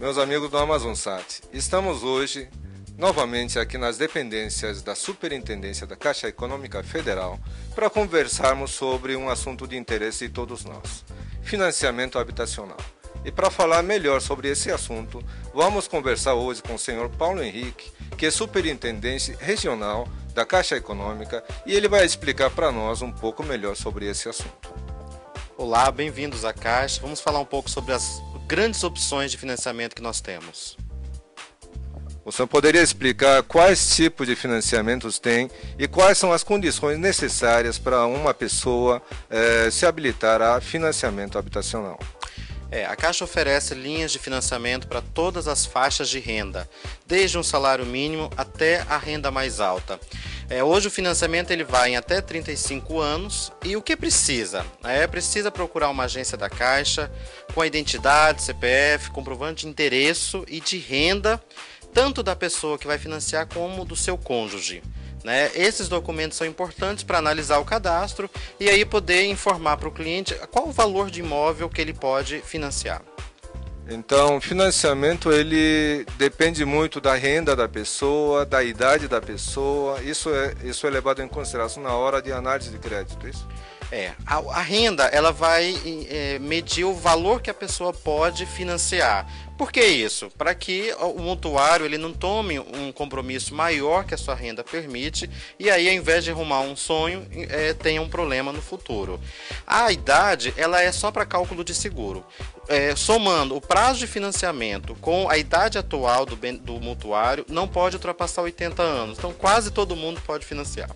Meus amigos do AmazonSat, estamos hoje novamente aqui nas dependências da Superintendência da Caixa Econômica Federal para conversarmos sobre um assunto de interesse de todos nós, financiamento habitacional. E para falar melhor sobre esse assunto, vamos conversar hoje com o senhor Paulo Henrique, que é Superintendente Regional da Caixa Econômica, e ele vai explicar para nós um pouco melhor sobre esse assunto. Olá, bem-vindos à Caixa. Vamos falar um pouco sobre as grandes opções de financiamento que nós temos. O senhor poderia explicar quais tipos de financiamentos tem e quais são as condições necessárias para uma pessoa se habilitar a financiamento habitacional? A Caixa oferece linhas de financiamento para todas as faixas de renda, desde um salário mínimo até a renda mais alta. Hoje o financiamento ele vai em até 35 anos e o que precisa? Precisa procurar uma agência da Caixa com a identidade, CPF, comprovante de endereço e de renda, tanto da pessoa que vai financiar como do seu cônjuge. Esses documentos são importantes para analisar o cadastro e aí poder informar para o cliente qual o valor de imóvel que ele pode financiar. Então, o financiamento ele depende muito da renda da pessoa, da idade da pessoa. Isso é levado em consideração na hora de análise de crédito, isso? A renda ela vai medir o valor que a pessoa pode financiar. Por que isso? Para que o mutuário ele não tome um compromisso maior que a sua renda permite e aí, ao invés de arrumar um sonho, tenha um problema no futuro. A idade ela é só para cálculo de seguro. Somando o prazo de financiamento com a idade atual do mutuário, não pode ultrapassar 80 anos. Então, quase todo mundo pode financiar.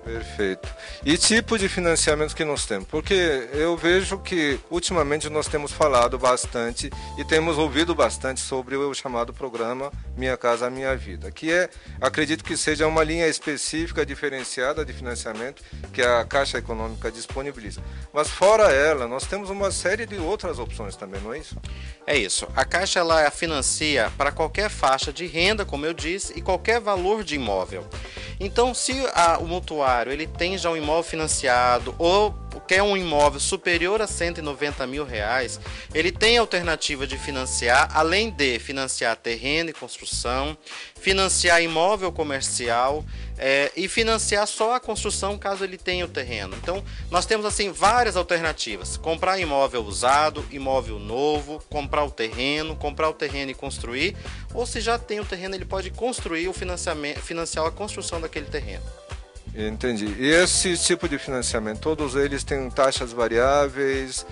Perfeito. E tipo de financiamento que nós temos? Porque eu vejo que ultimamente nós temos falado bastante e temos ouvido bastante sobre o chamado programa Minha Casa Minha Vida, que acredito que seja uma linha específica, diferenciada de financiamento que a Caixa Econômica disponibiliza. Mas fora ela, nós temos uma série de outras opções também, não é isso? É isso. A Caixa ela financia para qualquer faixa de renda, como eu disse, e qualquer valor de imóvel. Então, se o mutuário ele tem já um imóvel financiado ou quer um imóvel superior a R$190.000, ele tem a alternativa de financiar, além de financiar terreno e construção, financiar imóvel comercial e financiar só a construção caso ele tenha o terreno. Então, nós temos assim várias alternativas: comprar imóvel usado, imóvel novo, comprar o terreno e construir, ou se já tem o terreno, ele pode construir o financiamento, financiar a construção daquele terreno. Entendi. E esse tipo de financiamento, todos eles têm taxas variáveis?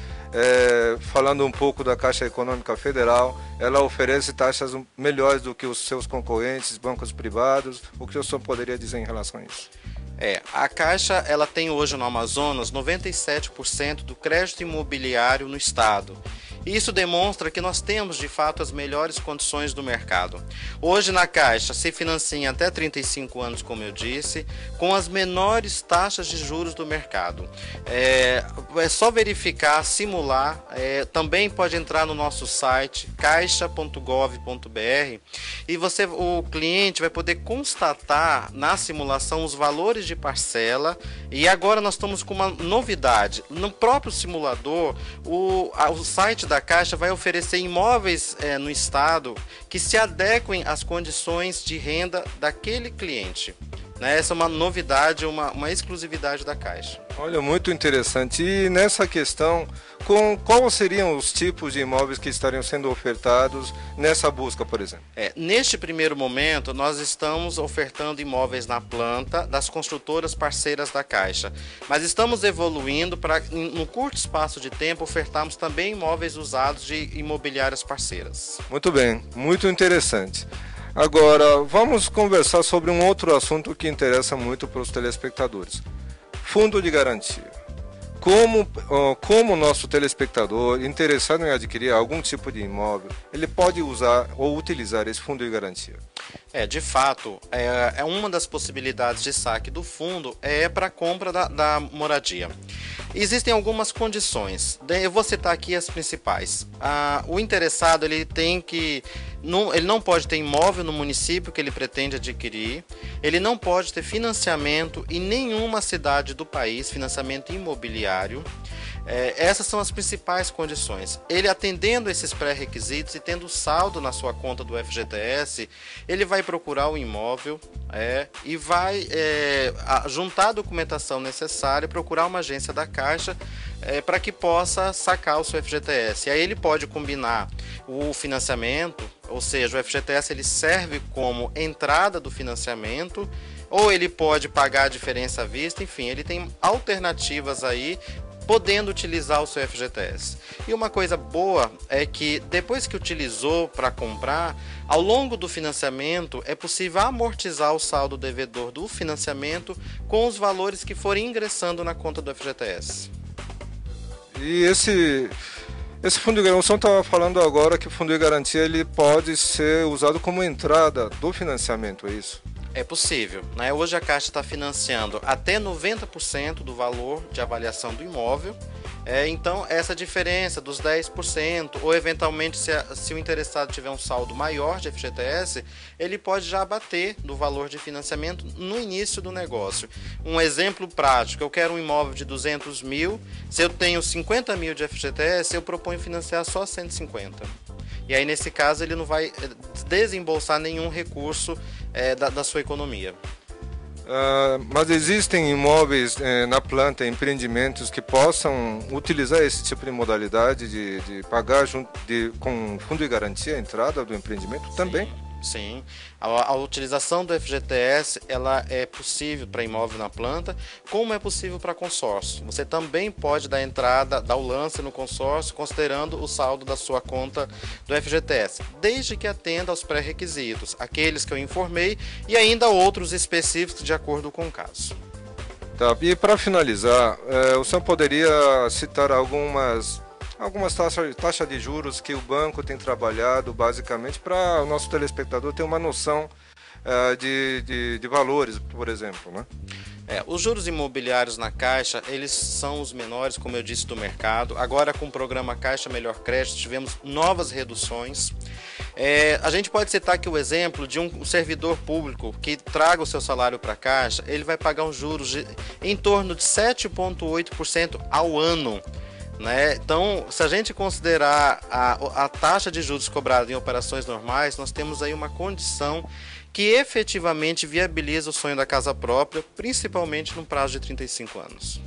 Falando um pouco da Caixa Econômica Federal, ela oferece taxas melhores do que os seus concorrentes, bancos privados. O que o senhor poderia dizer em relação a isso? A Caixa ela tem hoje no Amazonas 97% do crédito imobiliário no estado. Isso demonstra que nós temos de fato as melhores condições do mercado. Hoje na Caixa se financia em até 35 anos, como eu disse, com as menores taxas de juros do mercado. É só verificar, simular, também pode entrar no nosso site caixa.gov.br e o cliente vai poder constatar na simulação os valores de parcela. E agora nós estamos com uma novidade: no próprio simulador, o site da Caixa vai oferecer imóveis no estado que se adequem às condições de renda daquele cliente. Essa é uma novidade, uma exclusividade da Caixa. Olha, muito interessante. E nessa questão, quais seriam os tipos de imóveis que estariam sendo ofertados nessa busca, por exemplo? Neste primeiro momento, nós estamos ofertando imóveis na planta das construtoras parceiras da Caixa, mas estamos evoluindo para, num curto espaço de tempo, ofertarmos também imóveis usados de imobiliárias parceiras. Muito bem, muito interessante. Agora, vamos conversar sobre um outro assunto que interessa muito para os telespectadores: fundo de garantia. Como o nosso telespectador interessado em adquirir algum tipo de imóvel, ele pode usar ou utilizar esse fundo de garantia? De fato, uma das possibilidades de saque do fundo para a compra da moradia. Existem algumas condições, eu vou citar aqui as principais. O interessado ele não pode ter imóvel no município que ele pretende adquirir, ele não pode ter financiamento em nenhuma cidade do país, financiamento imobiliário. Essas são as principais condições. Ele atendendo esses pré-requisitos e tendo saldo na sua conta do FGTS, ele vai procurar o imóvel e vai juntar a documentação necessária, procurar uma agência da Caixa para que possa sacar o seu FGTS. E aí ele pode combinar o financiamento, ou seja, o FGTS ele serve como entrada do financiamento, ou ele pode pagar a diferença à vista, enfim, ele tem alternativas aí, podendo utilizar o seu FGTS. E uma coisa boa é que depois que utilizou para comprar, ao longo do financiamento é possível amortizar o saldo devedor do financiamento com os valores que forem ingressando na conta do FGTS. E esse fundo de garantia, o senhor estava falando agora que o fundo de garantia ele pode ser usado como entrada do financiamento, é isso? É possível, né? Hoje a Caixa está financiando até 90% do valor de avaliação do imóvel. Então essa diferença dos 10%, ou eventualmente se o interessado tiver um saldo maior de FGTS, ele pode já abater do valor de financiamento no início do negócio. Um exemplo prático, eu quero um imóvel de 200 mil, se eu tenho 50 mil de FGTS, eu proponho financiar só 150. E aí nesse caso ele não vai desembolsar nenhum recurso da sua economia. Mas existem imóveis na planta, empreendimentos que possam utilizar esse tipo de modalidade de pagar com fundo de garantia a entrada do empreendimento também? Sim, a utilização do FGTS ela é possível para imóvel na planta, como é possível para consórcio. Você também pode dar entrada, dar o lance no consórcio, considerando o saldo da sua conta do FGTS, desde que atenda aos pré-requisitos, aqueles que eu informei e ainda outros específicos de acordo com o caso. Tá, e para finalizar, o senhor poderia citar algumas taxas de juros que o banco tem trabalhado basicamente para o nosso telespectador ter uma noção de valores, por exemplo, né? Os juros imobiliários na Caixa, eles são os menores, como eu disse, do mercado. Agora com o programa Caixa Melhor Crédito tivemos novas reduções. A gente pode citar aqui o exemplo de um servidor público que traga o seu salário para a Caixa, ele vai pagar um juros em torno de 7,8% ao ano. Então, se a gente considerar a taxa de juros cobrada em operações normais, nós temos aí uma condição que efetivamente viabiliza o sonho da casa própria, principalmente no prazo de 35 anos.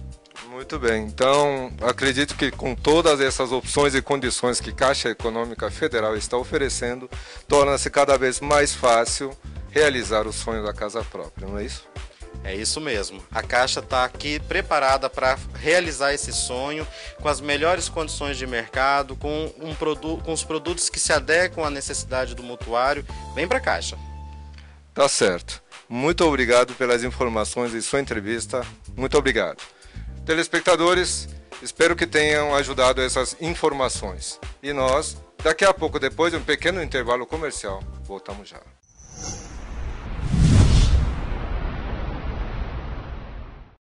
Muito bem, então acredito que com todas essas opções e condições que Caixa Econômica Federal está oferecendo, torna-se cada vez mais fácil realizar o sonho da casa própria, não é isso? É isso mesmo. A Caixa está aqui preparada para realizar esse sonho com as melhores condições de mercado, com os produtos que se adequam à necessidade do mutuário. Vem para a Caixa. Tá certo. Muito obrigado pelas informações e sua entrevista. Muito obrigado. Telespectadores, espero que tenham ajudado essas informações. E nós, daqui a pouco, depois de um pequeno intervalo comercial, voltamos já.